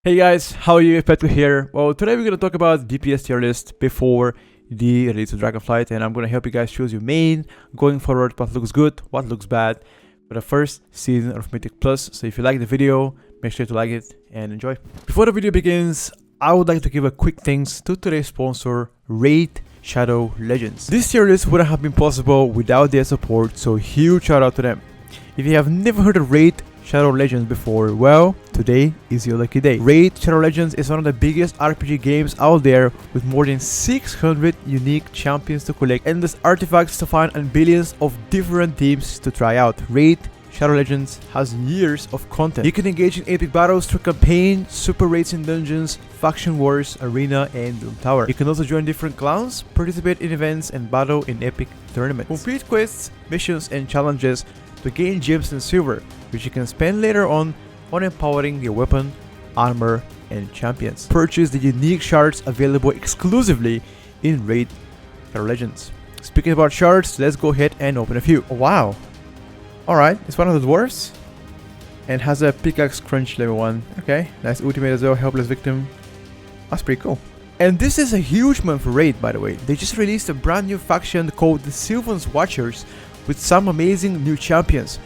Hey guys, how are you? Petko here. Well, today we're going to talk about DPS tier list before the release of Dragonflight, and I'm going to help you guys choose your main going forward, what looks good, what looks bad for the first season of Mythic Plus. So if you like the video, make sure to like it and enjoy. Before the video begins, I would like to give a quick thanks to today's sponsor, Raid Shadow Legends. This tier list wouldn't have been possible without their support, so huge shout out to them. If you have never heard of Raid Shadow Legends before, well, today is your lucky day. Raid Shadow Legends is one of the biggest RPG games out there, with more than 600 unique champions to collect, endless artifacts to find, and billions of different teams to try out. Raid Shadow Legends has years of content. You can engage in epic battles through campaign, super raids in dungeons, faction wars, arena, and Doom Tower. You can also join different clans, participate in events, and battle in epic tournaments. Complete quests, missions, and challenges to gain gems and silver, which you can spend later on empowering your weapon, armor, and champions. Purchase the unique shards available exclusively in Raid Shadow Legends. Speaking about shards, let's go ahead and open a few. Oh, wow. Alright, it's one of the dwarves and has a pickaxe crunch level 1. Okay, nice ultimate as well, helpless victim. That's pretty cool. And this is a huge month for Raid, by the way. They just released a brand new faction called the Sylvan's Watchers with some amazing new champions.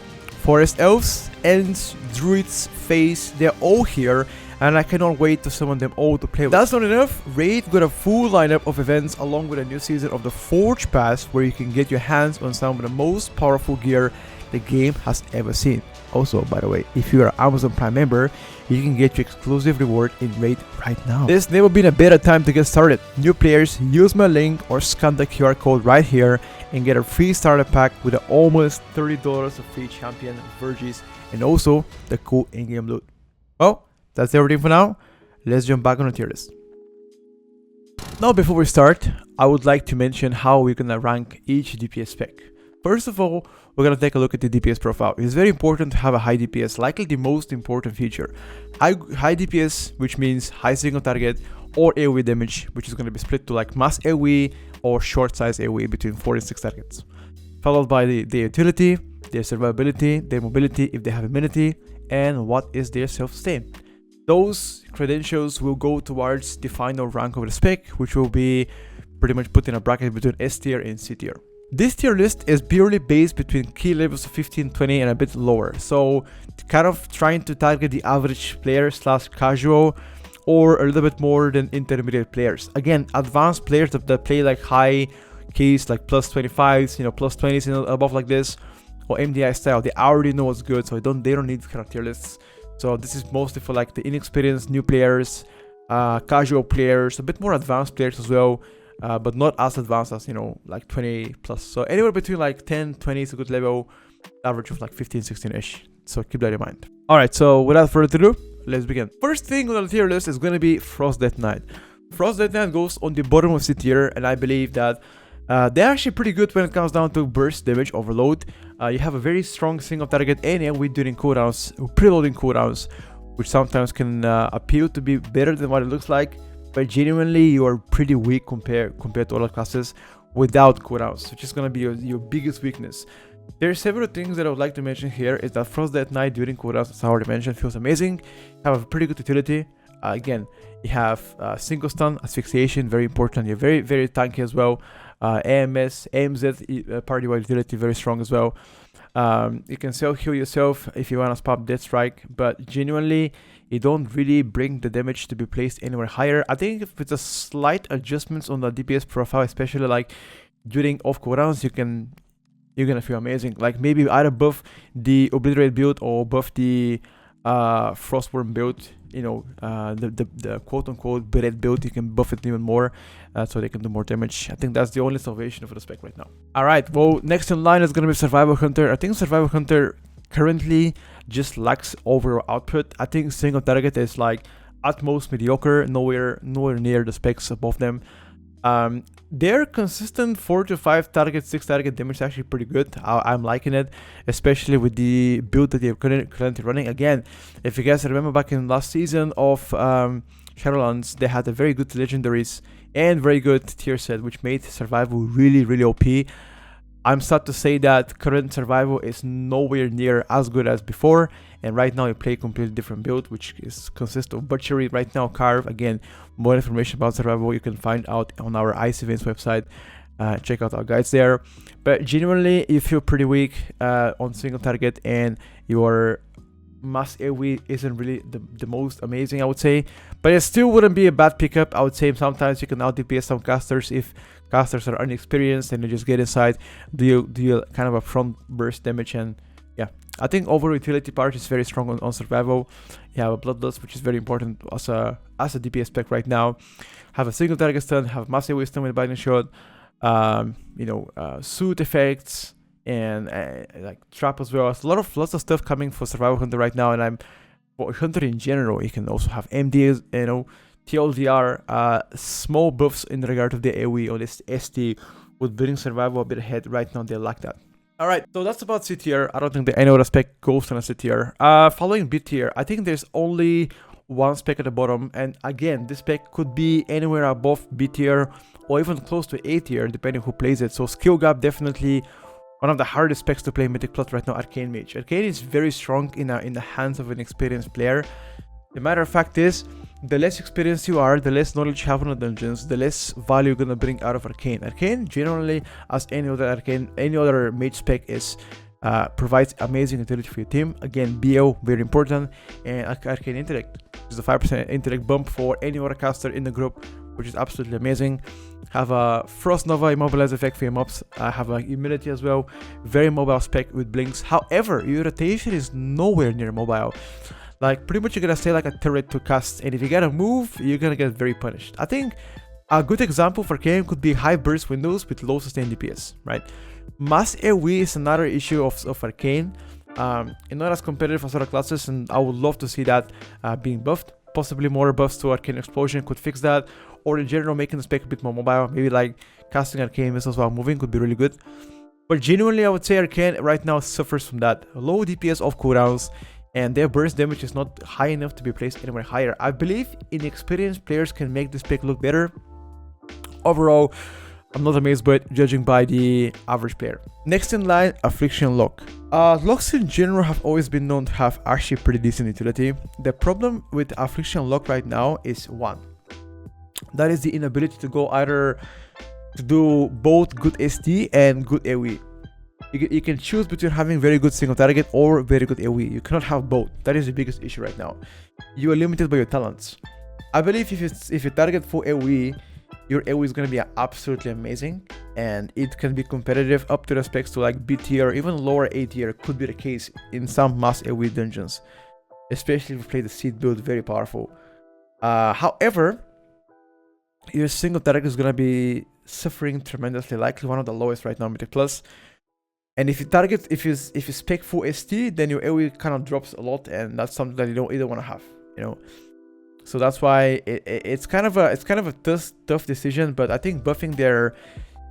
Forest Elves, Ents, Druids, Fays, they're all here, and I cannot wait to summon them all to play with. That's not enough. Raid got a full lineup of events along with a new season of the Forge Pass, where you can get your hands on some of the most powerful gear the game has ever seen. Also, by the way, if you are an Amazon Prime member, you can get your exclusive reward in Raid right now. There's never been a better time to get started. New players, use my link or scan the QR code right here and get a free starter pack with almost $30 of free champion, Vergis, and also the cool in-game loot. Well, that's everything for now. Let's jump back on the tier list. Now, before we start, I would like to mention how we're gonna rank each DPS spec. First of all, we're going to take a look at the DPS profile. It's very important to have a high DPS, likely the most important feature. High DPS, which means high single target or AoE damage, which is going to be split to like mass AoE or short size AoE between 4 and 6 targets. Followed by their utility, their survivability, their mobility if they have immunity, and what is their self-sustain. Those credentials will go towards the final rank of the spec, which will be pretty much put in a bracket between S tier and C tier. This tier list is purely based between key levels of 15, 20 and a bit lower, so kind of trying to target the average player slash casual or a little bit more than intermediate players. Again, advanced players that play like high keys like plus 25s, you know, plus 20s and above like this, or MDI style, they already know what's good, so they don't need kind of tier lists. So this is mostly for like the inexperienced new players, casual players, a bit more advanced players as well. But not as advanced as, you know, like 20 plus. So anywhere between like 10, 20 is a good level, average of like 15, 16-ish. So keep that in mind. Alright, so without further ado, let's begin. First thing on the tier list is going to be Frost Death Knight. Frost Death Knight goes on the bottom of C tier, and I believe that they're actually pretty good when it comes down to burst damage overload. You have a very strong single target and AoE during cooldowns, preloading cooldowns, which sometimes can appeal to be better than what it looks like. But genuinely, you are pretty weak compared to other classes without cooldowns, which is going to be your biggest weakness. There are several things that I would like to mention here. Is that Frost Death Knight during cooldowns, as I already mentioned, feels amazing. You have a pretty good utility. Again, you have single stun, asphyxiation, very important. You're very, very tanky as well. AMS, AMZ, party-wide utility, very strong as well. You can self-heal yourself if you want to spam Death Strike, but genuinely, you don't really bring the damage to be placed anywhere higher. I think if it's a slight adjustments on the DPS profile, especially like during off cooldowns, you're gonna feel amazing. Like maybe either buff the Obliterate build or buff the Frostworm build. You know, the quote-unquote Beret build, you can buff it even more, so they can do more damage. I think that's the only salvation for the spec right now. Alright, well, next in line is gonna be Survival Hunter. I think Survival Hunter currently just lacks overall output. I think single target is like at most mediocre, nowhere near the specs above them. Their consistent 4 to 5 target, 6 target damage is actually pretty good. I'm liking it, especially with the build that they're currently running. Again, if you guys remember back in last season of Shadowlands, they had a very good legendaries and very good tier set, which made survival really, really OP. I'm sad to say that current survival is nowhere near as good as before, and right now you play a completely different build, which consists of butchery right now, carve. Again, more information about survival you can find out on our ice events website. Check out our guides there. But genuinely, you feel pretty weak on single target, and your mass AoE isn't really the most amazing, I would say, but it still wouldn't be a bad pickup. I would say sometimes you can out DPS some casters if casters are inexperienced and you just get inside, deal kind of a front burst damage. And yeah, I think overall utility part is very strong on survival. You have a bloodlust, which is very important as a DPS spec right now. Have a single target stun, have mass AoE stun with binding shot, suit effects, and like trap as well. It's lots of stuff coming for survival hunter right now. And for hunter in general, you can also have MDs, TLDR, small buffs in regard to the AoE or this ST would bring survival a bit ahead. Right now they lack that. Alright, so that's about C tier. I don't think that any other spec goes on a C tier. Following B tier, I think there's only one spec at the bottom, and again, this spec could be anywhere above B tier or even close to A tier depending who plays it. So skill gap, definitely one of the hardest specs to play Mythic Plus right now, Arcane Mage. Arcane is very strong in the hands of an experienced player. The matter of fact is, the less experienced you are, the less knowledge you have on the dungeons, the less value you're gonna bring out of Arcane. Arcane, generally, as any other mage spec is, provides amazing utility for your team. Again, BO, very important, and Arcane Intellect is a 5% intellect bump for any other caster in the group, which is absolutely amazing. Have a Frost Nova immobilize effect for your mobs. Have a immunity as well. Very mobile spec with blinks. However, your rotation is nowhere near mobile. Like, pretty much you're gonna stay like a turret to cast, and if you gotta move, you're gonna get very punished. I think a good example for Arcane could be high burst windows with low sustained DPS, right? Mass AoE is another issue of Arcane. Not as competitive as other classes, and I would love to see that being buffed. Possibly more buffs to Arcane Explosion could fix that, or in general making the spec a bit more mobile. Maybe like casting Arcane missiles while moving could be really good. But genuinely, I would say Arcane right now suffers from that. Low DPS off cooldowns, and their burst damage is not high enough to be placed anywhere higher. I believe inexperienced players can make this pick look better. Overall, I'm not amazed, but judging by the average player. Next in line, Affliction Lock. Locks in general have always been known to have actually pretty decent utility. The problem with Affliction Lock right now is one. That is the inability to go either to do both good SD and good AoE. You can choose between having very good single target or very good AoE. You cannot have both. That is the biggest issue right now. You are limited by your talents. I believe if you target for AoE, your AoE is going to be absolutely amazing, and it can be competitive up to the specs to like B tier or even lower A tier. Could be the case in some mass AoE dungeons, especially if you play the seed build, very powerful. However, your single target is going to be suffering tremendously, likely one of the lowest right now, Mythic Plus. And if you target, if you spec full ST, then your AoE kind of drops a lot, and that's something that you don't either want to have, So that's why it's kind of a tough decision. But I think buffing their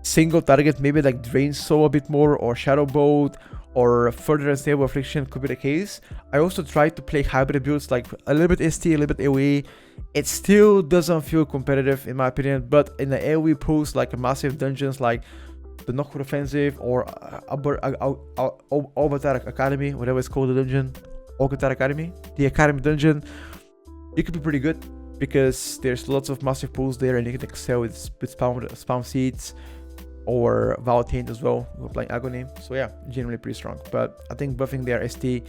single target, maybe like Drain Soul a bit more, or Shadow Bolt, or further unstable Affliction could be the case. I also tried to play hybrid builds, like a little bit ST, a little bit AoE. It still doesn't feel competitive in my opinion. But in the AoE pools, like massive dungeons, like the Knockwood Offensive or Avatar Academy, whatever it's called, the dungeon, Avatar Academy, the Academy dungeon, it could be pretty good because there's lots of massive pools there, and you can excel with spam seeds or Valtaint as well, playing Agony. So yeah, generally pretty strong. But I think buffing their ST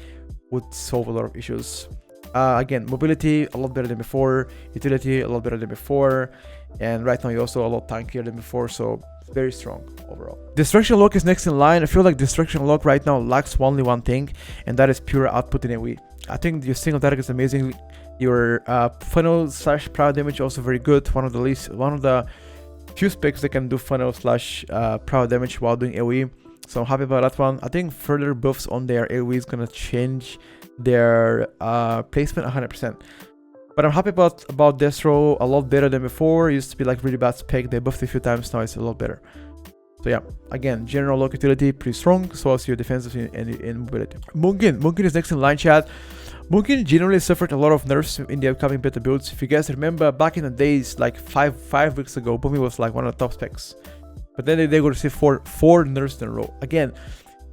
would solve a lot of issues. Again, mobility a lot better than before, utility a lot better than before, and right now you're also a lot tankier than before, so very strong overall. Destruction Lock is next in line. I feel like Destruction Lock right now lacks only one thing, and that is pure output in AoE. I think your single target is amazing. Your funnel / proud damage also very good. One of the few specs that can do funnel / proud damage while doing AoE. So I'm happy about that one. I think further buffs on their AoE is gonna change their placement 100%. But I'm happy about Destro, a lot better than before. It used to be like really bad spec. They buffed a few times, now it's a lot better. So yeah, again, general lock utility pretty strong, so also your defensive and mobility. Munkin is next in line, chat. Munkin generally suffered a lot of nerfs in the upcoming beta builds. If you guys remember, back in the days, like five weeks ago, Boomy was like one of the top specs. but then they go to see four nerfs in a row. Again,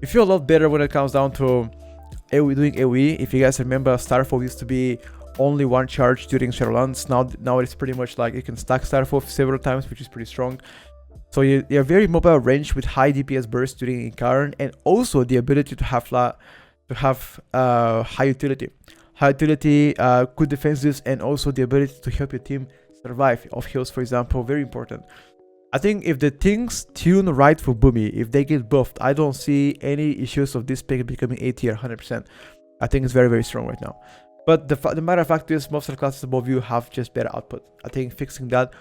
you feel a lot better when it comes down to AoE, doing AoE. If you guys remember, Starfall used to be only one charge during Shadowlands. Now it's pretty much like you can stack Starfall several times, which is pretty strong. So you're very mobile range with high DPS burst during Incarn, and also the ability to have high utility. High utility, good defenses, and also the ability to help your team survive off heals, for example, very important. I think if the things tune right for Boomy, if they get buffed, I don't see any issues of this pick becoming A tier 100%. I think it's very, very strong right now. But the matter of fact is, most of the classes above you have just better output. I think fixing that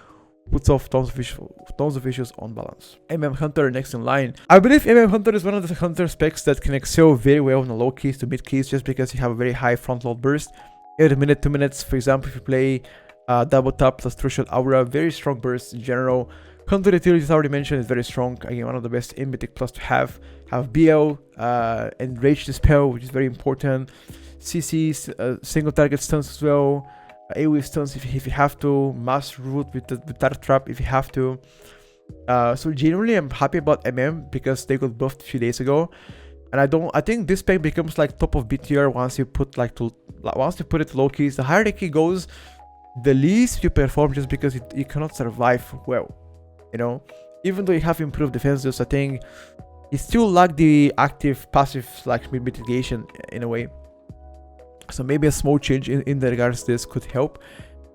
puts off tons of issues on balance. Hunter next in line. I believe Hunter is one of the Hunter specs that can excel very well on the low keys to mid keys, just because you have a very high front load burst. Every minute, 2 minutes, for example, if you play double tap plus true shot aura, very strong burst in general. Hunter utility, as already mentioned, is very strong. Again, one of the best in Mythic Plus to have. Have BL and Rage Dispel, which is very important. CCs, single target stuns as well. AoE stuns if you have to. Mass root with the Dart Trap if you have to. So generally, I'm happy about because they got buffed a few days ago, and I think this pack becomes like top of B tier once you put it to low keys. The higher the key goes, the least you perform, just because you cannot survive well. You know, even though you have improved defenses, I think you still lack the active passive like mitigation in a way. So maybe a small change in the regards to this could help.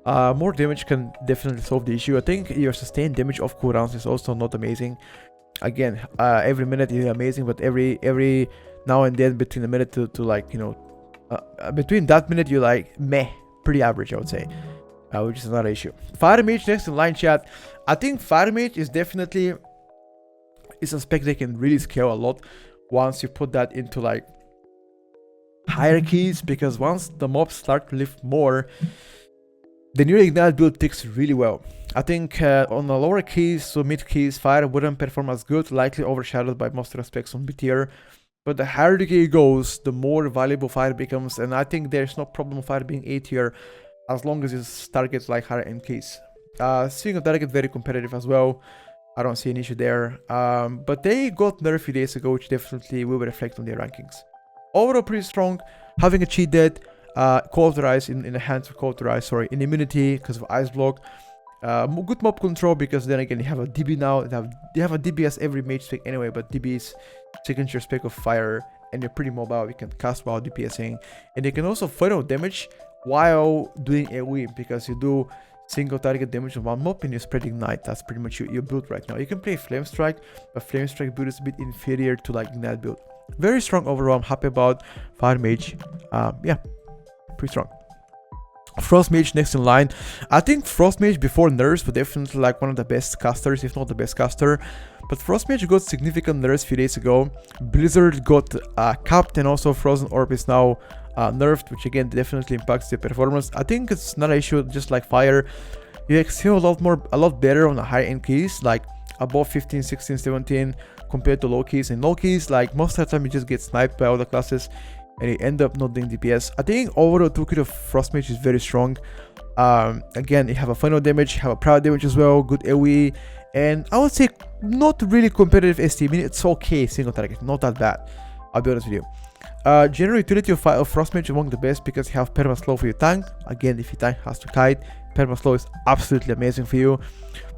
More damage can definitely solve the issue. I think your sustained damage off cooldowns is also not amazing. Again, every minute is amazing, but every now and then between a minute to like, you know, between that minute you like meh, pretty average, I would say, which is another issue. Fire Mage next in line, chat. I think Fire Mage is definitely a spec they can really scale a lot once you put that into like hierarchies, because once the mobs start to lift more, the new Ignite build ticks really well. I think on the lower keys, so mid keys, Fire wouldn't perform as good, likely overshadowed by most respects on B tier. But the higher the key goes, the more valuable Fire becomes, and I think there's no problem with Fire being A tier as long as it targets like higher end keys. Single target very competitive as well. I don't see an issue there. But they got nerfed a few days ago, which definitely will reflect on their rankings. Overall pretty strong, having a cheat dead, cauterize in the hands of cauterize, sorry, in immunity because of ice block. Good mob control, because then again you have a DB now. They have a DB as every mage spec anyway, but DB is signature spec of Fire, and you're pretty mobile. You can cast while DPSing, and you can also funnel damage while doing AoE, because you do single target damage on one mob and you spread ignite. That's pretty much your build right now. You can play Flame Strike, but Flame Strike build is a bit inferior to like Ignite build. Very strong overall. I'm happy about Fire Mage. Yeah, pretty strong. Frost Mage next in line. I think Frost Mage before nerfs was definitely like one of the best casters, if not the best caster. But Frost Mage got significant nerfs a few days ago. Blizzard got capped, and also Frozen Orb is now nerfed, which again definitely impacts the performance. I think it's not an issue, just like Fire. You excel a lot better on the high end keys, like above 15, 16, 17 compared to low keys. And low keys, like most of the time you just get sniped by all the classes and you end up not doing DPS. I think overall toolkit of Frost Mage is very strong. Again, you have a funnel damage, you have a proud damage as well, good AoE, and I would say not really competitive ST. I mean, it's okay single target, not that bad, I'll be honest with you. General utility of Frost Mage among the best, because you have perma slow for your tank. Again, if your tank has to kite, perma slow is absolutely amazing for you,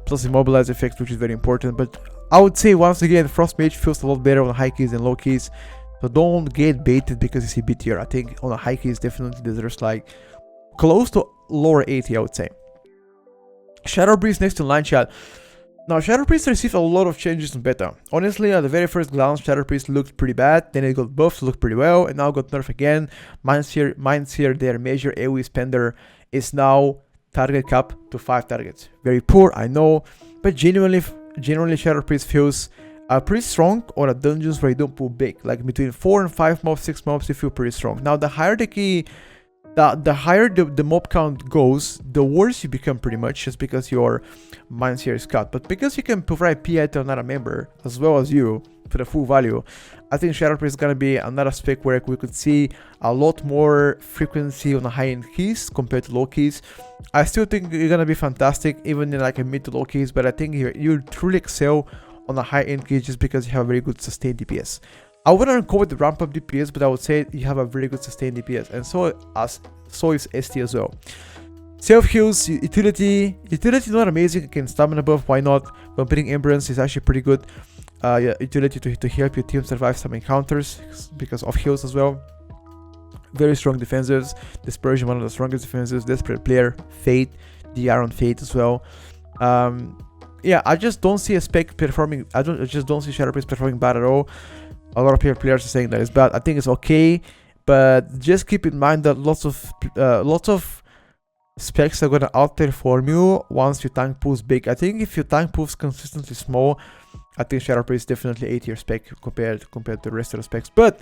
plus immobilize effect, which is very important. But I would say once again, Frost Mage feels a lot better on high keys than low keys, so don't get baited because you see B tier. I think on the high keys definitely deserves like close to lower 80, I would say. Shadow Priest next in line, chat. Now, Shadow Priest received a lot of changes in beta. Honestly, at the very first glance, Shadow Priest looked pretty bad, then it got buffed, looked pretty well, and now got nerfed again. Mindseer, their major AoE spender, is now target cap to 5 targets. Very poor, I know, but genuinely Shadow Priest feels pretty strong on a dungeons where you don't pull big. Like between 4 and 5 mobs, 6 mobs, you feel pretty strong. Now, the higher the key, the higher the mob count goes, the worse you become pretty much, just because your Mindseer is cut. But because you can provide PI to another member as well as you for the full value, I think Shadow Priest is gonna be another spec where we could see a lot more frequency on the high-end keys compared to low keys. I still think you're gonna be fantastic even in like a mid to low keys, but I think you truly excel on a high end case just because you have a very good sustained DPS. I wouldn't go with the ramp up DPS, but I would say you have a very good sustained DPS, and so is ST as well. Self heals, utility not amazing against stamina buff, why not? Vampiric Embrace is actually pretty good. Yeah, utility to help your team survive some encounters because of heals as well. Very strong defenses. Dispersion, one of the strongest defenses. Desperate Player, Fate, DR on Fate as well. Yeah, I just don't see a spec performing. I just don't see Shadow Priest performing bad at all. A lot of players are saying that it's bad. I think it's okay, but just keep in mind that lots of specs are gonna outperform you once your tank pool's big. I think if your tank pool's consistently small, I think Shadow Priest is definitely 8 tier spec compared to the rest of the specs. But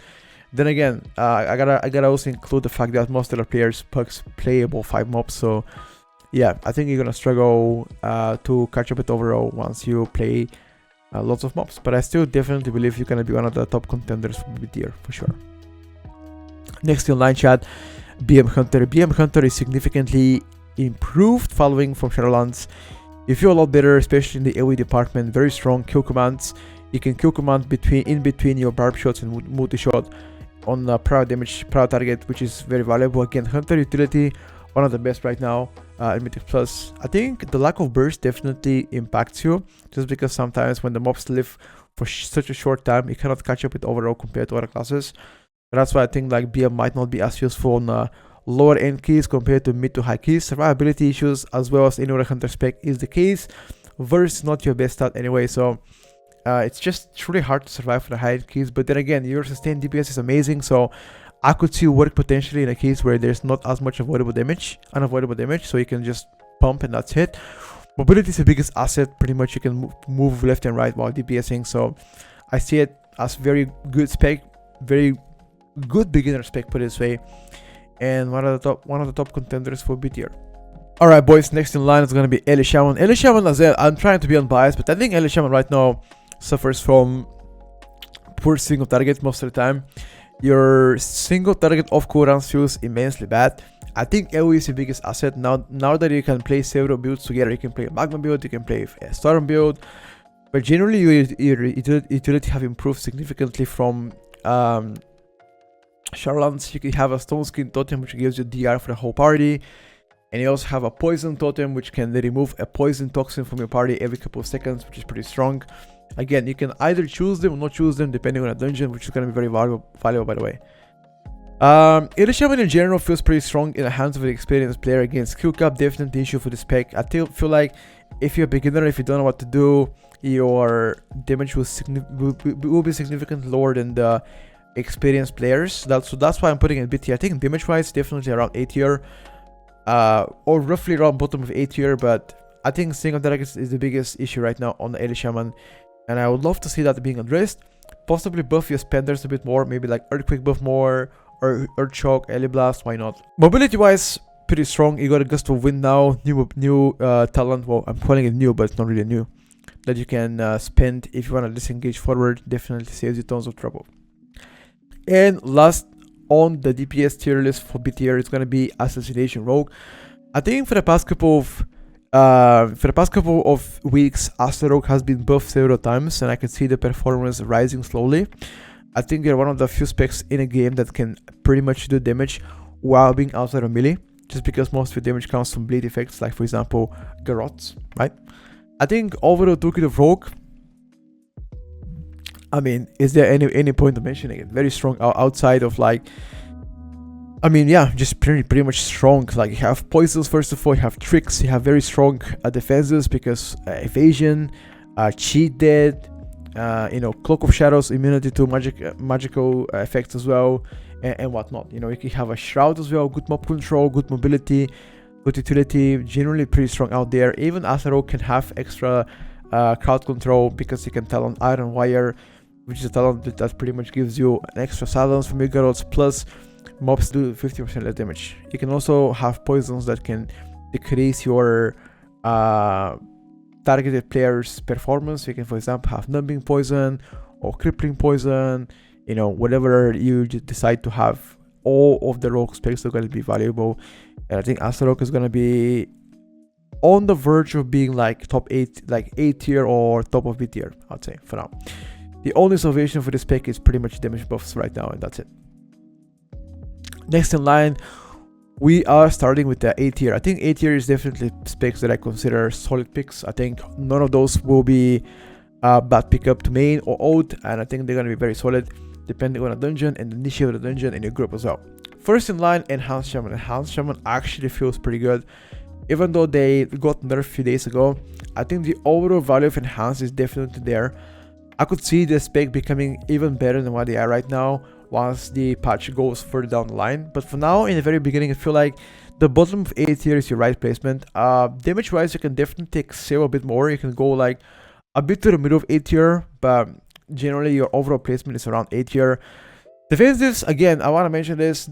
then again, I gotta also include the fact that most of the players pucks playable 5 mobs. So yeah, I think you're gonna struggle to catch up with overall once you play lots of mobs. But I still definitely believe you're gonna be one of the top contenders for the tier for sure. Next in line chat, BM Hunter. BM Hunter is significantly improved following from Shadowlands. You feel a lot better, especially in the AoE department. Very strong kill commands. You can kill command in between your barb shots and multi-shot on prior damage, prior target, which is very valuable. Again, Hunter utility, one of the best right now in Mythic Plus. I think the lack of burst definitely impacts you, just because sometimes when the mobs live for such a short time, you cannot catch up with overall compared to other classes. That's why I think like BM might not be as useful on lower end keys compared to mid to high keys. Survivability issues as well as any other Hunter spec is the case. Verse not your best stat anyway, so it's just truly hard to survive for the high end keys. But then again, your sustained DPS is amazing, so I could see work potentially in a case where there's not as much unavoidable damage, so you can just pump and that's it. Mobility is the biggest asset. Pretty much you can move left and right while DPSing, so I see it as very good spec, very good beginner spec, put it this way, and one of the top contenders for B tier. Alright boys, next in line is gonna be Ele Shaman. Ele Shaman as well, I'm trying to be unbiased, but I think Ele Shaman right now suffers from poor single target most of the time. Your single target off cooldowns feels immensely bad. I think AoE is the biggest asset now that you can play several builds together. You can play a Magma build, you can play a Storm build, but generally your utility have improved significantly from Shadowlands. You can have a Stone Skin Totem which gives you DR for the whole party, and you also have a Poison Totem which can remove a poison toxin from your party every couple of seconds, which is pretty strong. Again, you can either choose them or not choose them depending on a dungeon, which is going to be very valuable by the way. Ele Shaman in general feels pretty strong in the hands of an experienced player. Again, skill cap definitely issue for the spec. I feel like if you're a beginner, if you don't know what to do, your damage will be significantly lower than the experienced players. That's why I'm putting it a bit here. I think damage wise definitely around 8 tier, or roughly around bottom of 8 tier, but I think single targets is the biggest issue right now on the Ele Shaman, and I would love to see that being addressed. Possibly buff your spenders a bit more, maybe like Earthquake buff more, or Earth Shock, Ele Blast, why not? Mobility wise, pretty strong. You got a Gust of Wind now, new talent. Well, I'm calling it new, but it's not really new, that you can spend if you want to disengage forward. Definitely saves you tons of trouble. And last on the DPS tier list for B tier, it's gonna be Assassination Rogue. I think for the past couple of weeks, Assa Rogue has been buffed several times, and I can see the performance rising slowly. I think they're one of the few specs in a game that can pretty much do damage while being outside of melee, just because most of your damage comes from bleed effects, like for example Garrots, right? I think overall toolkit of Rogue, I mean, is there any point of mentioning it? Very strong outside of like, I mean, yeah, just pretty much strong. Like you have poisons first of all, you have tricks, you have very strong defenses because evasion, cheat dead, you know, Cloak of Shadows, immunity to magical effects as well, and whatnot. You know, you can have a Shroud as well, good mob control, good mobility, good utility, generally pretty strong out there. Even Assa Rogue can have extra crowd control because you can talent Iron Wire, which is a talent that pretty much gives you an extra silence from your Garrots, plus mobs do 50% less damage. You can also have poisons that can decrease your targeted player's performance. You can, for example, have numbing poison or crippling poison, you know, whatever you decide to have. All of the rogue specs are going to be valuable, and I think Assa Rogue is going to be on the verge of being like top 8, like A tier or top of B tier, I'd say, for now. The only salvation for this pick is pretty much damage buffs right now, and that's it. Next in line, we are starting with the A tier. I think A tier is definitely specs that I consider solid picks. I think none of those will be bad pickup to main or out, and I think they're going to be very solid depending on the dungeon and the niche of the dungeon and your group as well. First in line, Enhanced Shaman. Enhanced Shaman actually feels pretty good. Even though they got nerfed a few days ago, I think the overall value of Enhanced is definitely there. I could see the spec becoming even better than what they are right now once the patch goes further down the line. But for now, in the very beginning, I feel like the bottom of A tier is your right placement. Damage wise, you can definitely take save a bit more. You can go like a bit to the middle of A tier, but generally your overall placement is around A tier. Defensives, again, I want to mention this,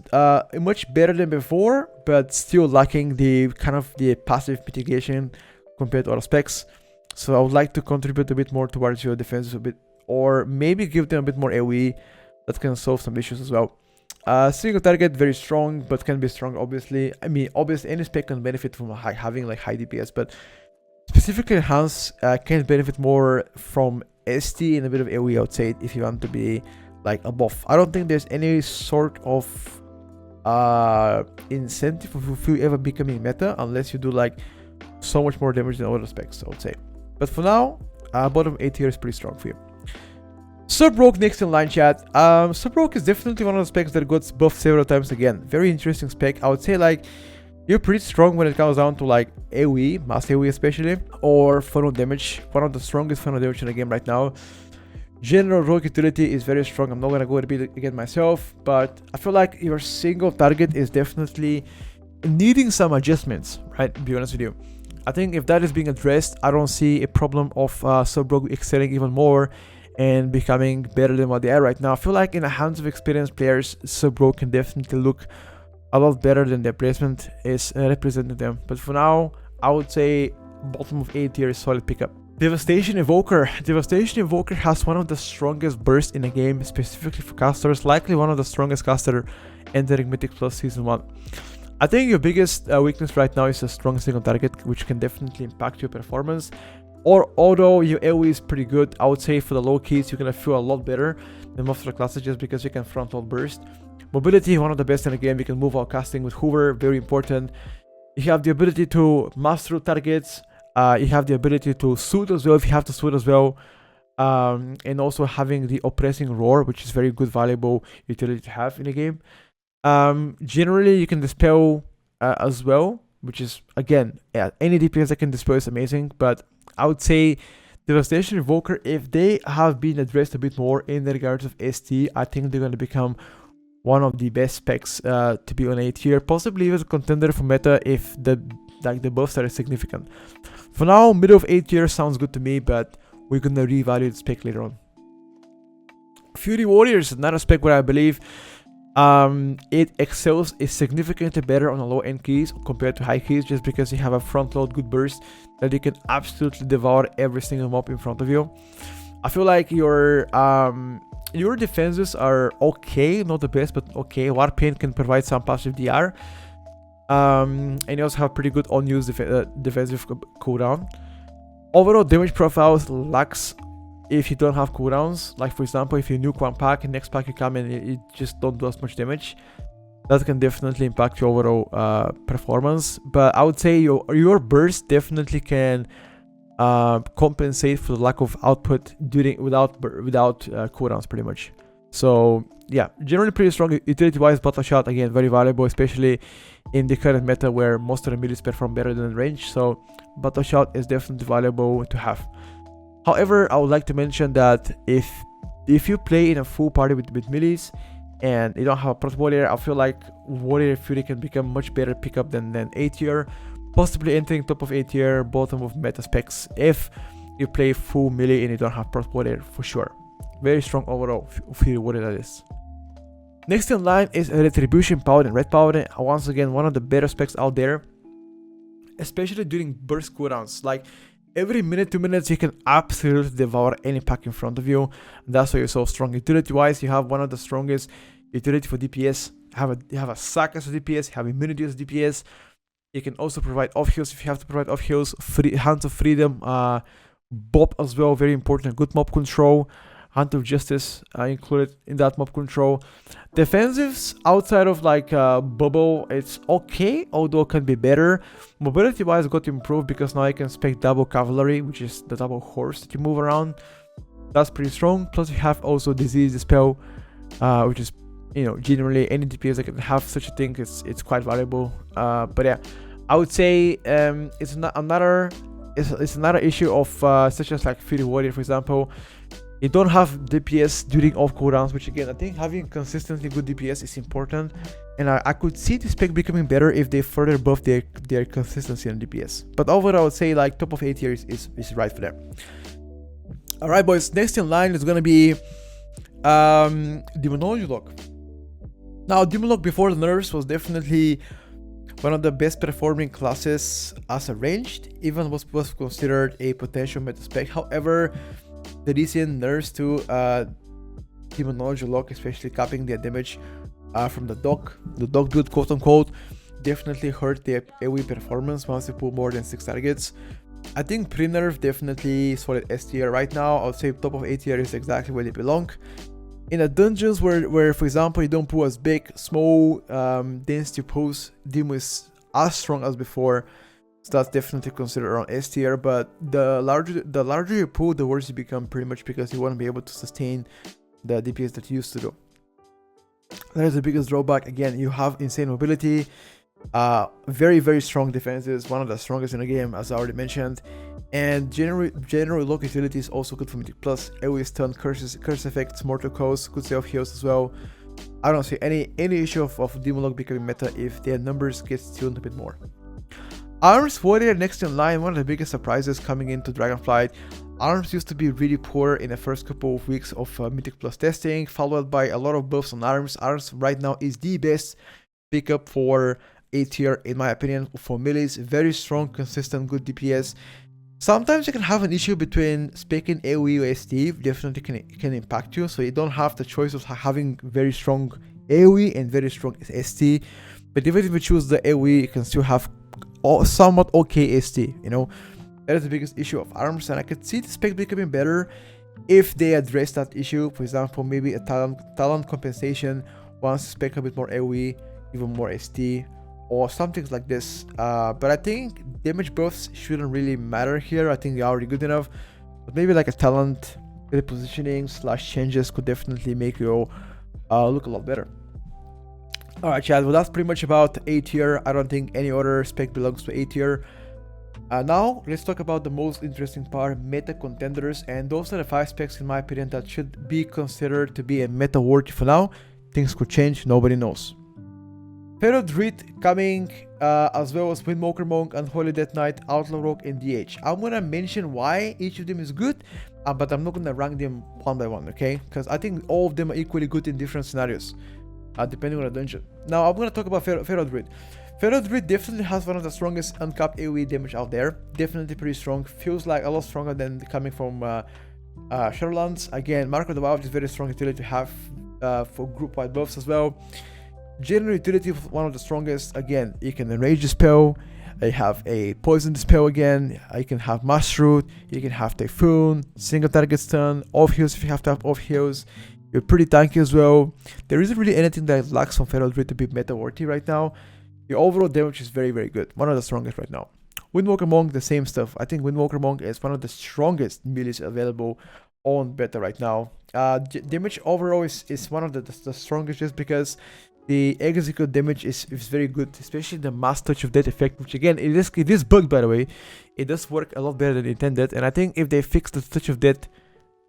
much better than before, but still lacking the kind of the passive mitigation compared to other specs. So I would like to contribute a bit more towards your defenses a bit, or maybe give them a bit more AoE. That can solve some issues as well. Single target, very strong, but can be strong, obviously. I mean, obviously, any spec can benefit from having like high DPS, but specifically Enhance can benefit more from ST and a bit of AoE, I would say, if you want to be like a buff. I don't think there's any sort of incentive of you ever becoming meta unless you do like so much more damage than other specs, I would say. But for now, bottom A tier is pretty strong for you. Subbroke next in line, chat. Subbroke is definitely one of the specs that got buffed several times again. Very interesting spec. I would say like you're pretty strong when it comes down to like AoE, mass AoE especially, or funnel damage. One of the strongest funnel damage in the game right now. General rogue utility is very strong. I'm not gonna go repeat it again myself, but I feel like your single target is definitely needing some adjustments, right? To be honest with you. I think if that is being addressed, I don't see a problem of Subbroke excelling even more and becoming better than what they are right now. I feel like in the hands of experienced players, Subbroke can definitely look a lot better than their placement is representing them. But for now, I would say bottom of A tier is solid pickup. Devastation Evoker. Devastation Evoker has one of the strongest bursts in the game, specifically for casters, likely one of the strongest caster entering Mythic Plus Season 1. I think your biggest weakness right now is a strong single target, which can definitely impact your performance. Or although your AoE is pretty good, I would say for the low keys, you're gonna feel a lot better than most of the classes just because you can front load burst. Mobility, one of the best in the game. You can move while casting with Hoover, very important. You have the ability to master targets. You have the ability to suit as well if you have to suit as well. And also having the oppressing roar, which is very good, valuable utility to have in the game. Generally, you can dispel as well, which is, again, yeah, any DPS that can dispel is amazing. But I would say Devastation Evoker, if they have been addressed a bit more in the regards of ST, I think they're going to become one of the best specs to be on A tier, possibly even a contender for meta if the buffs are significant. For now, middle of A tier sounds good to me, but we're going to reevaluate the spec later on. Fury Warriors, another spec where I believe it excels, is significantly better on the low end keys compared to high keys, just because you have a front load good burst that you can absolutely devour every single mob in front of you. I feel like your defenses are okay, not the best, but okay. Warpaint can provide some passive DR, and you also have pretty good unused defensive cooldown. Overall damage profiles lacks if you don't have cooldowns. Like for example, if you nuke one pack and next pack you come and you just don't do as much damage, that can definitely impact your overall performance. But I would say your burst definitely can compensate for the lack of output without cooldowns pretty much. So yeah, generally pretty strong utility wise. Battle shot, again, very valuable, especially in the current meta where most of the melees perform better than range. So battle shot is definitely valuable to have. However, I would like to mention that if you play in a full party with melees and you don't have a Proto Warrior, I feel like Warrior Fury can become much better pickup than A tier, possibly entering top of A tier, bottom of meta specs if you play full melee and you don't have Proto Warrior for sure. Very strong overall Fury Warrior, that is. Next in line is a Retribution Paladin. Red Paladin, once again, one of the better specs out there, especially during burst cooldowns. Like every minute, 2 minutes, you can absolutely devour any pack in front of you. That's why you're so strong. Utility wise, you have one of the strongest utility for DPS. You have a sack as a DPS, you have immunity as DPS. You can also provide off heals if you have to provide off heals. Hands of Freedom, Bob as well, very important. Good mob control. Hand of Justice included in that mob control. Defensives outside of like Bubble, it's okay, although it can be better. Mobility wise got improved because now I can spec double cavalry, which is the double horse that you move around. That's pretty strong. Plus you have also Disease Dispel, which is, you know, generally any DPS that can have such a thing, it's quite valuable. But yeah, I would say it's another issue of such as like Fury Warrior, for example. You don't have DPS during off cooldowns, which again, I think having consistently good DPS is important, and I could see this spec becoming better if they further buff their consistency on DPS. But overall, I would say like top of A tier is right for them. Alright boys, next in line is gonna be Demonology Lock. Now Demonology before the nerfs was definitely one of the best performing classes as a ranged, even was considered a potential meta spec. However, the recent nerfs to Demonology Lock, especially capping their damage from the dog build, quote unquote, definitely hurt their AoE performance once they pull more than 6 targets. I think pre-nerf definitely solid S tier. Right now I would say top of A tier is exactly where they belong. In the dungeons where for example you don't pull as big, small density pulls, Demo is as strong as before. So that's definitely considered around S tier, but the larger you pull, the worse you become pretty much, because you won't be able to sustain the DPS that you used to do. That is the biggest drawback. Again, you have insane mobility, very strong defenses, one of the strongest in the game as I already mentioned, and general lock utility is also good for Mythic Plus. AoE stun, curse effects, mortal coast, good self heals as well. I don't see any issue of Demonology becoming meta if their numbers get tuned a bit more. Arms Warrior next in line, one of the biggest surprises coming into Dragonflight. Arms used to be really poor in the first couple of weeks of Mythic Plus testing, followed by a lot of buffs on Arms. Arms right now is the best pickup for A tier in my opinion for melees. Very strong, consistent, good DPS. Sometimes you can have an issue between speccing AoE or ST, definitely can impact you, so you don't have the choice of having very strong AoE and very strong ST. But even if you choose the AoE, you can still have somewhat okay ST, you know. That is the biggest issue of Arms, and I could see the spec becoming better if they address that issue. For example, maybe a talent compensation, once spec a bit more AoE, even more ST, or something like this. But I think damage buffs shouldn't really matter here. I think they're already good enough, but maybe like a talent repositioning / changes could definitely make you look a lot better. Alright chat, well that's pretty much about A tier. I don't think any other spec belongs to A tier. Now let's talk about the most interesting part, meta contenders, and those are the 5 specs in my opinion that should be considered to be a meta worthy for now. Things could change, nobody knows. Feral Druid coming, as well as Windwalker Monk, Unholy Death Knight, Outlaw Rogue, and DH. I'm gonna mention why each of them is good, but I'm not gonna rank them one by one, okay? Because I think all of them are equally good in different scenarios, depending on the dungeon. Now I'm gonna talk about Feral Druid. Feral Druid definitely has one of the strongest uncapped AoE damage out there. Definitely pretty strong. Feels like a lot stronger than coming from Shadowlands. Again, Mark of the Wild is very strong utility to have for group-wide buffs as well. General utility, one of the strongest. Again, you can enrage the spell. You have a poison dispel again. You can have Mass Root. You can have Typhoon, single target stun, off heals if you have to have off heals. You're pretty tanky as well. There isn't really anything that lacks on Feral Druid to be meta worthy right now. Your overall damage is very good. One of the strongest right now. Windwalker Monk, the same stuff. I think Windwalker Monk is one of the strongest melees available on beta right now. Damage overall is one of the strongest, just because the execute damage is very good, especially the mass touch of death effect, which again it is bugged by the way. It does work a lot better than intended, and I think if they fix the touch of death,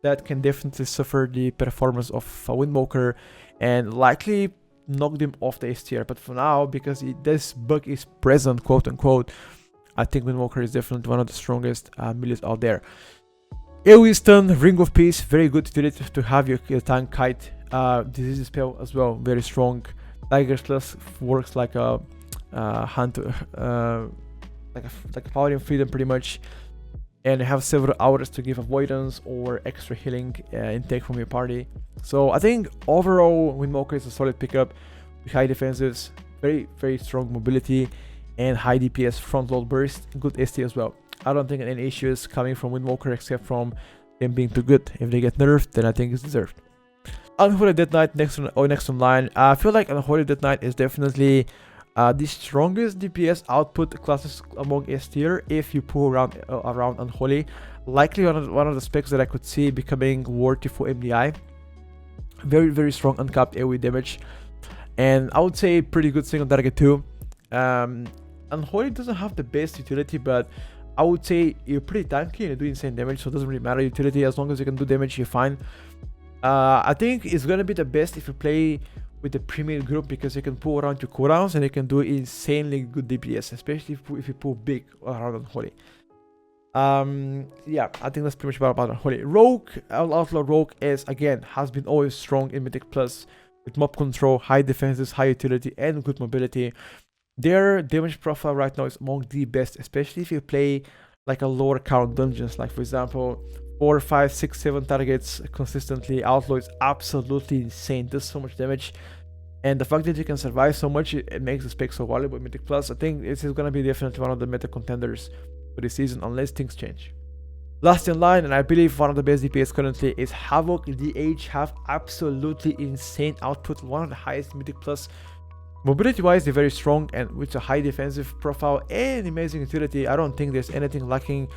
that can definitely suffer the performance of a Windwalker and likely knock them off the S tier. But for now, because this bug is present, quote unquote, I think Windwalker is definitely one of the strongest melees out there. AoE stun, Ring of Peace, very good utility to have your tank kite. Disease spell as well, very strong. Tiger's Class works like a like a Paladin Freedom pretty much, and you have several hours to give avoidance or extra healing intake from your party. So I think overall Windwalker is a solid pickup with high defenses, very strong mobility, and high DPS front load burst, good ST as well. I don't think any issues coming from Windwalker except from them being too good. If they get nerfed, then I think it's deserved. Unholy Death Knight next on line. I feel like Unholy Death Knight is definitely the strongest DPS output classes among S tier if you pull around Unholy. Likely one of the specs that I could see becoming worthy for MDI. Very, very strong uncapped AoE damage, and I would say pretty good single target too. Unholy doesn't have the best utility, but I would say you're pretty tanky and you do insane damage, so it doesn't really matter utility. As long as you can do damage, you're fine. I think it's gonna be the best if you play with the premium group, because you can pull around your cooldowns and you can do insanely good DPS, especially if you pull big around Unholy. Yeah, I think that's pretty much about Unholy. Rogue, Outlaw Rogue has been always strong in Mythic Plus with mob control, high defenses, high utility, and good mobility. Their damage profile right now is among the best, especially if you play like a lower count dungeons, like for example 4, 5, 6, 7 targets consistently. Outlaw is absolutely insane, does so much damage, and the fact that you can survive so much, it makes the spec so valuable in Mythic Plus. I think this is gonna be definitely one of the meta contenders for this season, unless things change. Last in line, and I believe one of the best DPS currently, is HAVOC. DH have absolutely insane output, one of the highest Mythic Plus. Mobility wise, they're very strong, and with a high defensive profile and amazing utility, I don't think there's anything lacking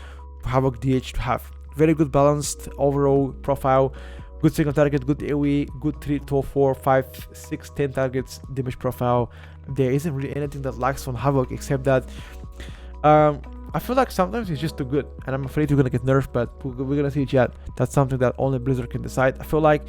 for HAVOC DH to have. Very good balanced overall profile, good single target, good AoE, good 3, 12, 4, 5, 6, 10 targets damage profile. There isn't really anything that lacks on HAVOC, except that I feel like sometimes it's just too good, and I'm afraid we're gonna get nerfed, but we're gonna see yet. That's something that only Blizzard can decide. I feel like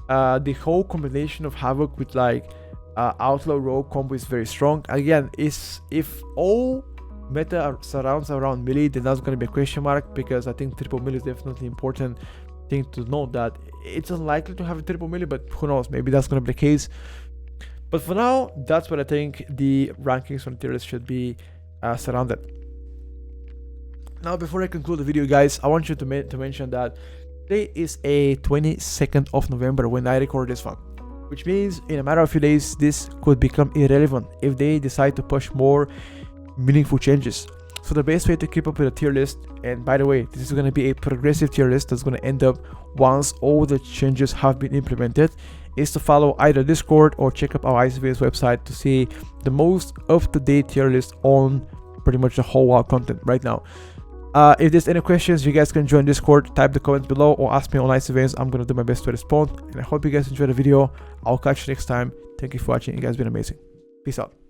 the whole combination of HAVOC with like Outlaw Rogue combo is very strong. Again, if all meta surrounds around melee, then that's gonna be a question mark, because I think triple melee is definitely important thing to note. That it's unlikely to have a triple melee, but who knows, maybe that's gonna be the case. But for now, that's what I think the rankings on tier list should be surrounded. Now, before I conclude the video, guys, I want you to mention that today is a 22nd of November when I record this one, which means in a matter of a few days, this could become irrelevant if they decide to push more meaningful changes. So the best way to keep up with the tier list, and by the way, this is going to be a progressive tier list that's going to end up once all the changes have been implemented, is to follow either Discord or check up our ICV's website to see the most up-to-date tier list on pretty much the whole WoW content right now. If there's any questions, you guys can join Discord, type the comments below, or ask me on live events. I'm gonna do my best to respond, and I hope you guys enjoyed the video. I'll catch you next time. Thank you for watching. You guys have been amazing. Peace out.